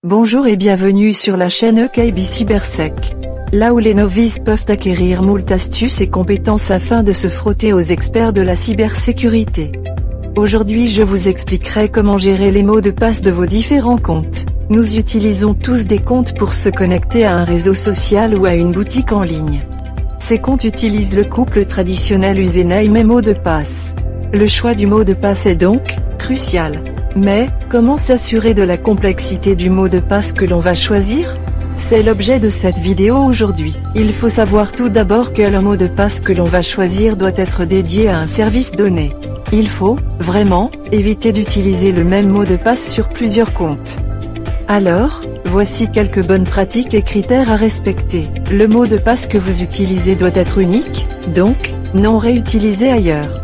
Bonjour et bienvenue sur la chaîne EKB Cybersec. Là où les novices peuvent acquérir moult astuces et compétences afin de se frotter aux experts de la cybersécurité. Aujourd'hui je vous expliquerai comment gérer les mots de passe de vos différents comptes. Nous utilisons tous des comptes pour se connecter à un réseau social ou à une boutique en ligne. Ces comptes utilisent le couple traditionnel username et mot de passe. Le choix du mot de passe est donc crucial. Mais, comment s'assurer de la complexité du mot de passe que l'on va choisir? C'est l'objet de cette vidéo aujourd'hui. Il faut savoir tout d'abord que le mot de passe que l'on va choisir doit être dédié à un service donné. Il faut, vraiment, éviter d'utiliser le même mot de passe sur plusieurs comptes. Alors, voici quelques bonnes pratiques et critères à respecter. Le mot de passe que vous utilisez doit être unique, donc, non réutilisé ailleurs.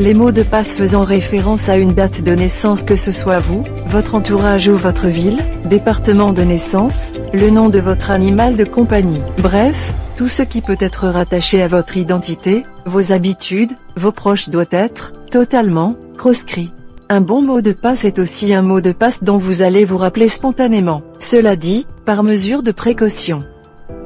Les mots de passe faisant référence à une date de naissance, que ce soit vous, votre entourage ou votre ville, département de naissance, le nom de votre animal de compagnie. Bref, tout ce qui peut être rattaché à votre identité, vos habitudes, vos proches doit être totalement proscrit. Un bon mot de passe est aussi un mot de passe dont vous allez vous rappeler spontanément. Cela dit, par mesure de précaution.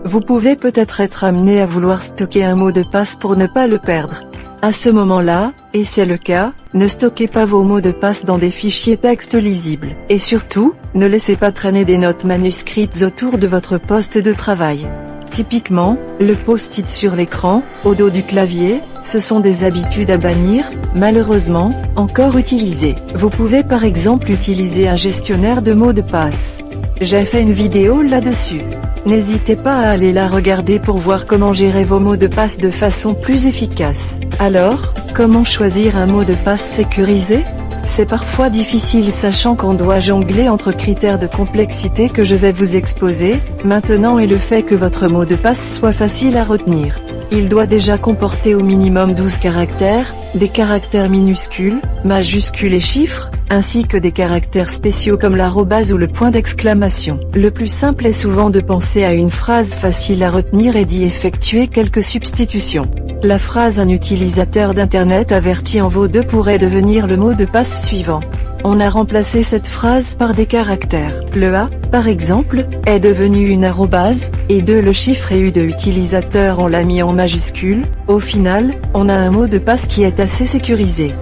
Vous pouvez peut-être être amené à vouloir stocker un mot de passe pour ne pas le perdre. À ce moment-là, et c'est le cas, ne stockez pas vos mots de passe dans des fichiers texte lisibles. Et surtout, ne laissez pas traîner des notes manuscrites autour de votre poste de travail. Typiquement, le post-it sur l'écran, au dos du clavier, ce sont des habitudes à bannir, malheureusement, encore utilisées. Vous pouvez par exemple utiliser un gestionnaire de mots de passe. J'ai fait une vidéo là-dessus. N'hésitez pas à aller la regarder pour voir comment gérer vos mots de passe de façon plus efficace. Alors, comment choisir un mot de passe sécurisé? C'est parfois difficile sachant qu'on doit jongler entre critères de complexité que je vais vous exposer, maintenant, et le fait que votre mot de passe soit facile à retenir. Il doit déjà comporter au minimum 12 caractères, des caractères minuscules, majuscules et chiffres, ainsi que des caractères spéciaux comme l'arrobase ou le point d'exclamation. Le plus simple est souvent de penser à une phrase facile à retenir et d'y effectuer quelques substitutions. La phrase "un utilisateur d'internet averti en vaut 2" pourrait devenir le mot de passe suivant. On a remplacé cette phrase par des caractères. Le A, par exemple, est devenu une arrobase, et le chiffre et U de utilisateur on l'a mis en majuscule. Au final, on a un mot de passe qui est assez sécurisé.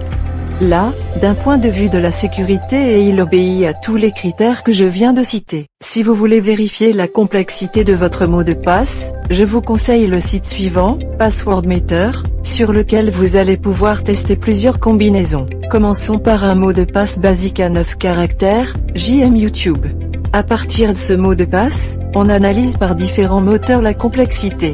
Là, d'un point de vue de la sécurité, et il obéit à tous les critères que je viens de citer. Si vous voulez vérifier la complexité de votre mot de passe, je vous conseille le site suivant, Passwordmeter, sur lequel vous allez pouvoir tester plusieurs combinaisons. Commençons par un mot de passe basique à 9 caractères, JM YouTube. À partir de ce mot de passe, on analyse par différents moteurs la complexité.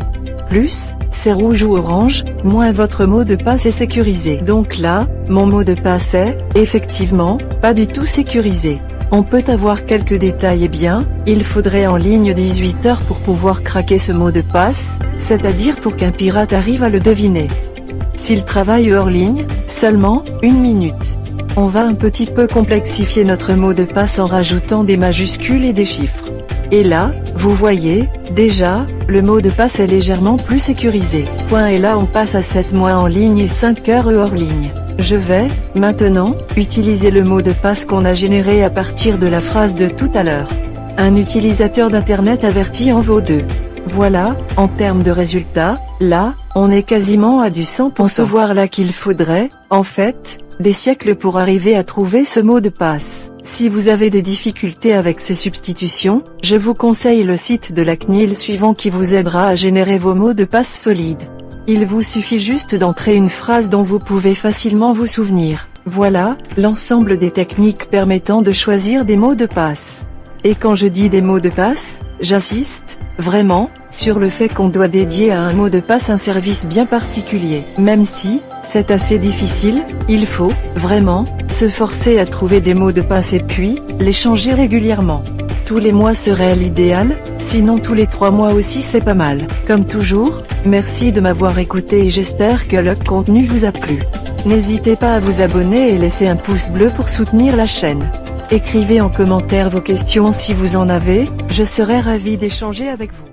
Plus, c'est rouge ou orange, moins votre mot de passe est sécurisé. Donc là, mon mot de passe est, effectivement, pas du tout sécurisé. On peut avoir quelques détails, et bien, il faudrait en ligne 18 heures pour pouvoir craquer ce mot de passe, c'est-à-dire pour qu'un pirate arrive à le deviner. S'il travaille hors ligne, seulement 1 minute. On va un petit peu complexifier notre mot de passe en rajoutant des majuscules et des chiffres. Et là, vous voyez, déjà, le mot de passe est légèrement plus sécurisé. Et là on passe à 7 mois en ligne et 5 heures hors ligne. Je vais, maintenant, utiliser le mot de passe qu'on a généré à partir de la phrase de tout à l'heure. Un utilisateur d'internet averti en vaut 2. Voilà, en termes de résultats, là, on est quasiment à du 100%. On se voit là qu'il faudrait, en fait, des siècles pour arriver à trouver ce mot de passe. Si vous avez des difficultés avec ces substitutions, je vous conseille le site de la CNIL suivant qui vous aidera à générer vos mots de passe solides. Il vous suffit juste d'entrer une phrase dont vous pouvez facilement vous souvenir. Voilà, l'ensemble des techniques permettant de choisir des mots de passe. Et quand je dis des mots de passe, j'insiste, vraiment, sur le fait qu'on doit dédier à un mot de passe un service bien particulier. Même si, c'est assez difficile, il faut, vraiment, se forcer à trouver des mots de passe et puis, les changer régulièrement. Tous les mois serait l'idéal, sinon tous les 3 mois aussi c'est pas mal. Comme toujours, merci de m'avoir écouté et j'espère que le contenu vous a plu. N'hésitez pas à vous abonner et laisser un pouce bleu pour soutenir la chaîne. Écrivez en commentaire vos questions si vous en avez, je serai ravi d'échanger avec vous.